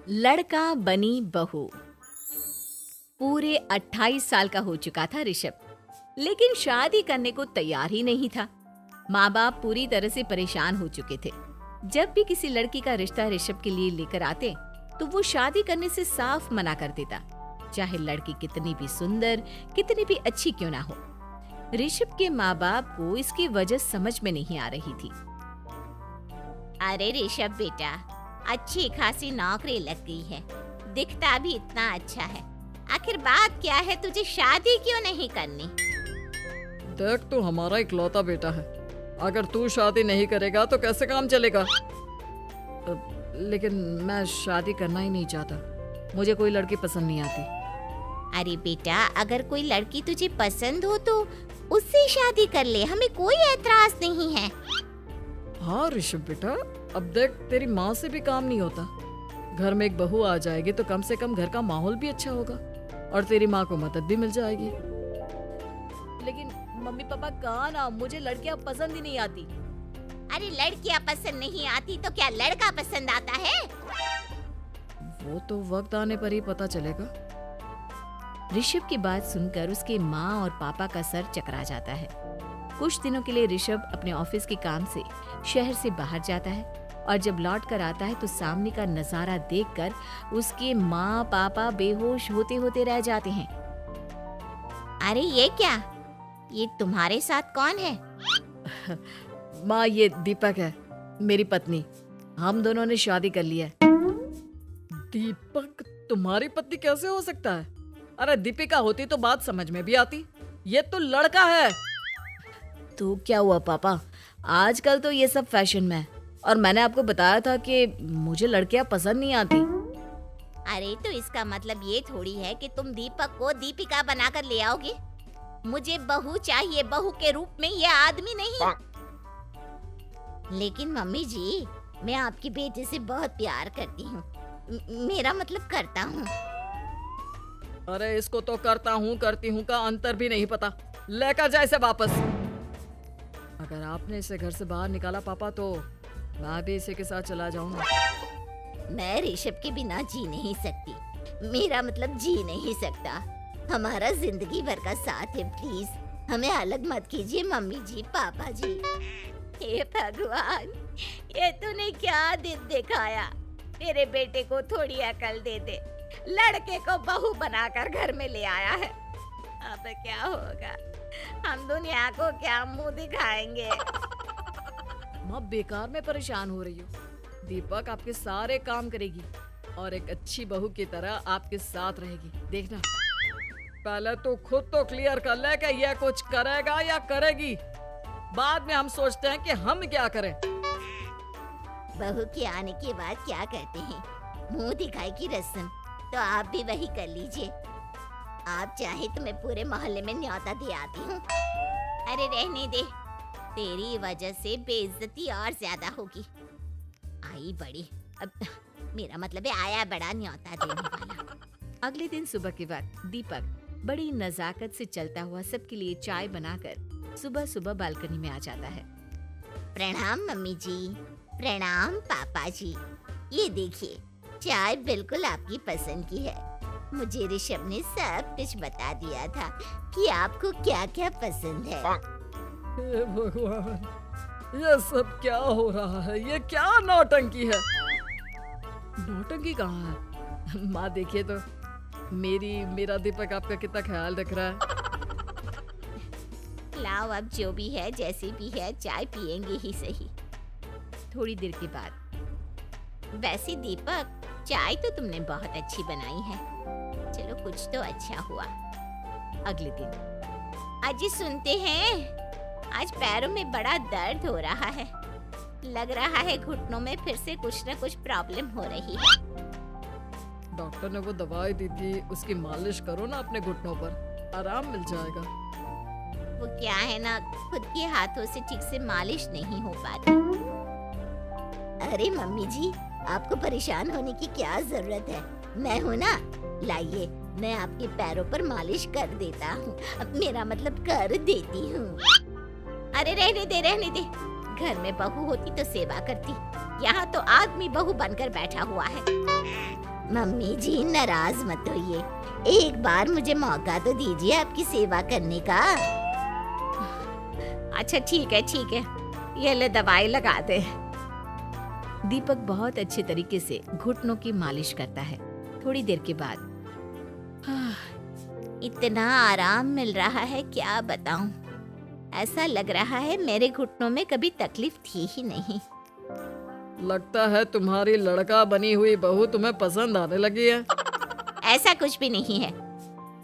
लड़का बनी बहू। पूरे 28 साल का हो चुका था ऋषभ, लेकिन शादी करने को तैयार ही नहीं था। माँ बाप पूरी तरह से परेशान हो चुके थे। जब भी किसी लड़की का रिश्ता ऋषभ के लिए लेकर आते तो वो शादी करने से साफ मना कर देता, चाहे लड़की कितनी भी सुंदर, कितनी भी अच्छी क्यों ना हो। ऋषभ के माँ बाप को इसकी वजह समझ में नहीं आ रही थी। अरे ऋषभ बेटा, अच्छी खासी नौकरी लग गई है, दिखता भी इतना अच्छा है, आखिर बात क्या है, तुझे शादी क्यों नहीं करनी? देख, तू हमारा इकलौता बेटा है, अगर तू शादी नहीं करेगा तो कैसे काम चलेगा। लेकिन मैं शादी करना ही नहीं चाहता, मुझे कोई लड़की पसंद नहीं आती। अरे बेटा, अगर कोई लड़की तुझे पसंद हो तो उससे शादी कर ले, हमें कोई ऐतराज नहीं है। हाँ ऋषभ बेटा, अब देख, तेरी माँ से भी काम नहीं होता। घर में एक बहू आ जाएगी तो कम से कम घर का माहौल भी अच्छा होगा और तेरी माँ को मदद भी मिल जाएगी। लेकिन मम्मी पापा कहाँ ना, मुझे लड़कियां पसंद ही नहीं आती। अरे लड़कियां पसंद नहीं आती तो क्या लड़का पसंद आता है? वो तो वक्त आने पर ही पता चलेगा। ऋषभ की बात सुनकर उसके माँ और पापा का सर चकरा जाता है। कुछ दिनों के लिए ऋषभ अपने ऑफिस के काम से शहर से बाहर जाता है और जब लौट कर आता है तो सामने का नजारा देखकर उसके माँ पापा बेहोश होते होते रह जाते हैं। अरे ये क्या, ये तुम्हारे साथ कौन है? माँ, ये दीपक है, मेरी पत्नी। हम दोनों ने शादी कर ली है। दीपक तुम्हारी पत्नी कैसे हो सकता है? अरे दीपिका होती तो बात समझ में भी आती, ये तो लड़का है। तो क्या हुआ पापा, आजकल तो ये सब फैशन में है और मैंने आपको बताया था कि मुझे लड़कियां पसंद नहीं आती। अरे तो इसका मतलब ये थोड़ी है कि तुम दीपक को दीपिका बनाकर ले आओगे। मुझे बहू चाहिए, बहू के रूप में, ये आदमी नहीं। लेकिन मम्मी जी, मैं आपकी बेटे से बहुत प्यार करती हूँ, मेरा मतलब करता हूँ। अरे इसको तो करता हूँ करती हूँ का अंतर भी नहीं पता। लेकर जाए इसे वापस। अगर आपने इसे घर से बाहर निकाला पापा तो मैं भी इसी के साथ चला जाऊंगा। मैं ऋषभ के बिना जी नहीं सकती, मेरा मतलब जी नहीं सकता। हमारा जिंदगी भर का साथ है, प्लीज हमें अलग मत कीजिए मम्मी जी, पापा जी। हे भगवान, ये तूने क्या दिन दिखाया? मेरे बेटे को थोड़ी अकल दे दे, लड़के को बहू बनाकर घर में ले आया है। अब क्या होगा, हम दुनिया को क्या मुंह दिखाएंगे? माँ, बेकार में परेशान हो रही हो। दीपक आपके सारे काम करेगी और एक अच्छी बहू की तरह आपके साथ रहेगी, देखना। पहले तो खुद तो क्लियर कर ले कि ये कुछ करेगा या करेगी, बाद में हम सोचते हैं कि हम क्या करें। बहू के आने के बाद क्या कहते हैं, मुंह दिखाई की रस्म, तो आप भी वही कर लीजिए। आप चाहे तो मैं पूरे मोहल्ले में न्योता दे आती हूँ। अरे रहने दे, तेरी वजह से बेइज्जती और ज्यादा होगी। आई बड़ी, अब मेरा मतलब है आया बड़ा न्योता देने वाला। अगले दिन सुबह के वक्त दीपक बड़ी नजाकत से चलता हुआ सबके लिए चाय बनाकर सुबह सुबह बालकनी में आ जाता है। प्रणाम मम्मी जी, प्रणाम पापा जी। ये देखिए, चाय बिल्कुल आपकी पसंद की है। मुझे ऋषभ ने सब कुछ बता दिया था कि आपको क्या क्या पसंद है। हे भगवान, ये सब क्या हो रहा है? ये क्या नौटंकी है? नौटंकी कहाँ है? माँ देखिए तो, मेरा दीपक आपका कितना ख्याल रख रहा है। लाओ, अब जो भी है, जैसे भी है, चाय पियेंगे ही सही। थोड़ी देर के बाद, वैसे दीपक, चाय तो तुमने बहुत अच्छी बनाई है, चलो कुछ तो अच्छा हुआ। अगले दिन, अजी सुनते हैं, आज पैरों में बड़ा दर्द हो रहा है, लग रहा है घुटनों में फिर से कुछ न कुछ प्रॉब्लम हो रही है। डॉक्टर ने वो दवाई दी थी, उसकी मालिश करो ना अपने घुटनों पर, आराम मिल जाएगा। वो क्या है ना, खुद के हाथों से ठीक से मालिश नहीं हो पाती। अरे मम्मी जी, आपको परेशान होने की क्या जरूरत है, मैं हूँ ना, लाइए मैं आपके पैरों पर मालिश कर देता हूँ, अब मेरा मतलब कर देती हूँ। अरे रहने दे, रहने दे, घर में बहू होती तो सेवा करती, यहाँ तो आदमी बहू बनकर बैठा हुआ है। मम्मी जी नाराज मत होइए, एक बार मुझे मौका तो दीजिए आपकी सेवा करने का। अच्छा ठीक है, ये ले दवाई लगा दे। दीपक बहुत अच्छे तरीके से घुटनों की मालिश करता है। थोड़ी देर के बाद इतना आराम मिल रहा है क्या बताऊं, ऐसा लग रहा है मेरे घुटनों में कभी तकलीफ थी ही नहीं। लगता है तुम्हारी लड़का बनी हुई बहू तुम्हें पसंद आने लगी है। ऐसा कुछ भी नहीं है,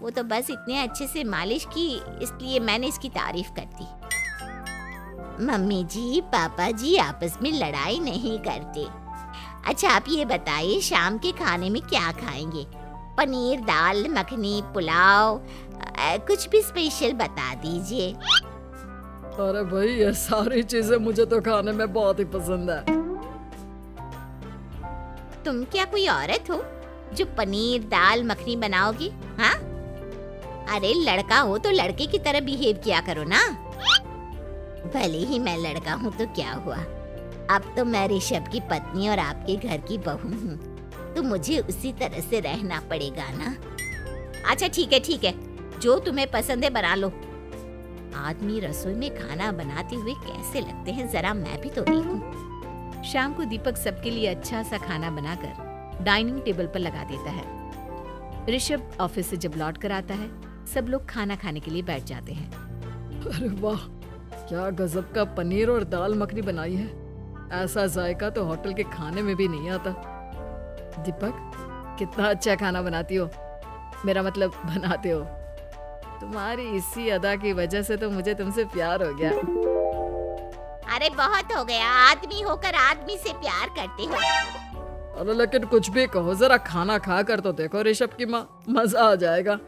वो तो बस इतने अच्छे से मालिश की इसलिए मैंने इसकी तारीफ कर दी। मम्मी जी पापा जी आपस में लड़ाई नहीं करते। अच्छा आप ये बताइए शाम के खाने में क्या खाएंगे? पनीर दाल मखनी पुलाव कुछ भी स्पेशल बता दीजिए। अरे भाई ये सारी चीजें मुझे तो खाने में बहुत ही पसंद है। तुम क्या कोई औरत हो जो पनीर दाल मखनी बनाओगी? हाँ, अरे लड़का हो तो लड़के की तरह बिहेव किया करो ना। भले ही मैं लड़का हूँ तो क्या हुआ, अब तो मैं ऋषभ की पत्नी और आपके घर की बहू हूँ, तो मुझे उसी तरह से रहना पड़ेगा ना। अच्छा ठीक है, जो तुम्हें पसंद है बना लो। आदमी रसोई में खाना बनाते हुए कैसे लगते हैं जरा मैं भी तो देखूं। शाम को दीपक सबके लिए अच्छा सा खाना बनाकर डाइनिंग टेबल पर लगा देता है। ऋषभ ऑफिस से जब लौट कर आता है, सब लोग खाना खाने के लिए बैठ जाते हैं। अरे वाह, क्या गजब का पनीर और दाल मखनी बनाई है। ऐसा जायका तो होटल के खाने में भी नहीं आता। दीपक कितना अच्छा खाना बनाती हो, मेरा मतलब बनाते हो। तुम्हारी इसी अदा की वजह से तो मुझे तुमसे प्यार हो गया। अरे बहुत हो गया, आदमी होकर आदमी से प्यार करते हो। अरे लेकिन कुछ भी कहो, जरा खाना खा कर तो देखो ऋषभ की माँ, मजा आ जाएगा।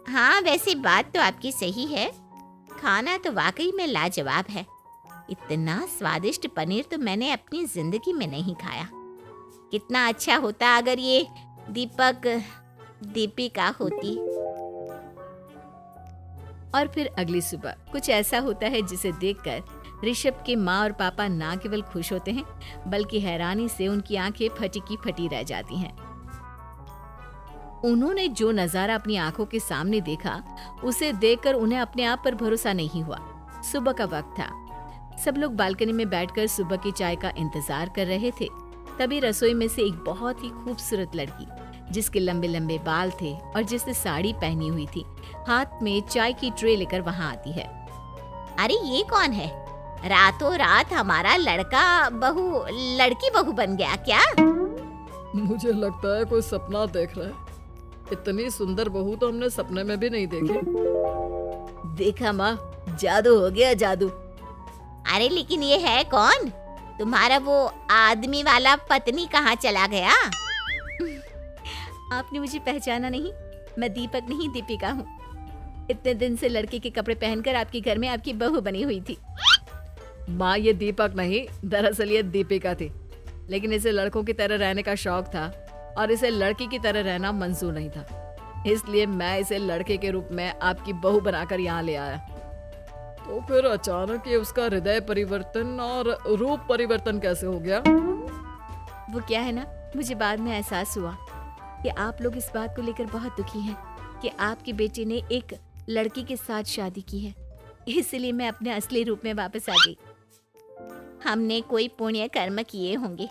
हाँ वैसे बात तो आपकी सही है, खाना तो वाकई में लाजवाब है। इतना स्वादिष्ट पनीर तो मैंने अपनी जिंदगी में नहीं खाया। कितना अच्छा होता अगर ये दीपिका होती। और फिर अगली सुबह कुछ ऐसा होता है जिसे देखकर ऋषभ के माँ और पापा ना केवल खुश होते हैं बल्कि हैरानी से उनकी आंखें फटी की फटी रह जाती हैं। उन्होंने जो नजारा अपनी आंखों के सामने देखा उसे देखकर उन्हें अपने आप पर भरोसा नहीं हुआ। सुबह का वक्त था, सब लोग बालकनी में बैठकर सुबह की चाय का इंतजार कर रहे थे। तभी रसोई में से एक बहुत ही खूबसूरत लड़की जिसके लंबे लंबे बाल थे और जिसने साड़ी पहनी हुई थी, हाथ में चाय की ट्रे लेकर वहाँ आती है। अरे ये कौन है? रातों रात हमारा लड़की बहू बन गया क्या? मुझे लगता है कोई सपना देख रहा है। इतनी सुंदर बहू तो हमने सपने में भी नहीं देखी। देखा माँ, जादू हो गया जादू। अरे लेकिन ये है कौन? तुम्हारा वो आदमी वाला पत्नी कहाँ चला गया? आपने मुझे पहचाना नहीं? मैं दीपक नहीं दीपिका हूँ। इतने दिन से लड़के के कपड़े पहनकर आपके घर में आपकी बहू बनी हुई थी। माँ ये दीपक नहीं, दरअसल ये दीपिका थी, लेकिन इसे लड़कों की तरह रहने का शौक था और इसे लड़की की तरह रहना मंजूर नहीं था, इसलिए मैं इसे लड़के के रूप में आपकी बहू बनाकर यहाँ ले आया। तो फिर अचानक ये उसका हृदय परिवर्तन और रूप परिवर्तन कैसे हो गया? वो क्या है ना, मुझे बाद में एहसास हुआ कि आप लोग इस बात को लेकर बहुत दुखी हैं कि आपकी बेटी ने एक लड़की के साथ शादी की है, इसलिए मैं अपने असली रूप में वापस आ गई। हमने कोई पुण्य कर्म किए होंगे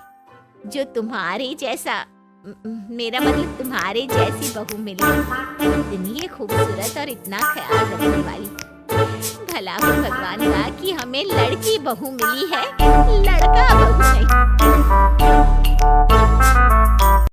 जो तुम्हारे जैसा मेरा मतलब तुम्हारे जैसी बहू मिली, इतनी खूबसूरत और इतना ख्याल रखने वाली। भला हो भगवान का कि हमें लड़की बहू मिली है।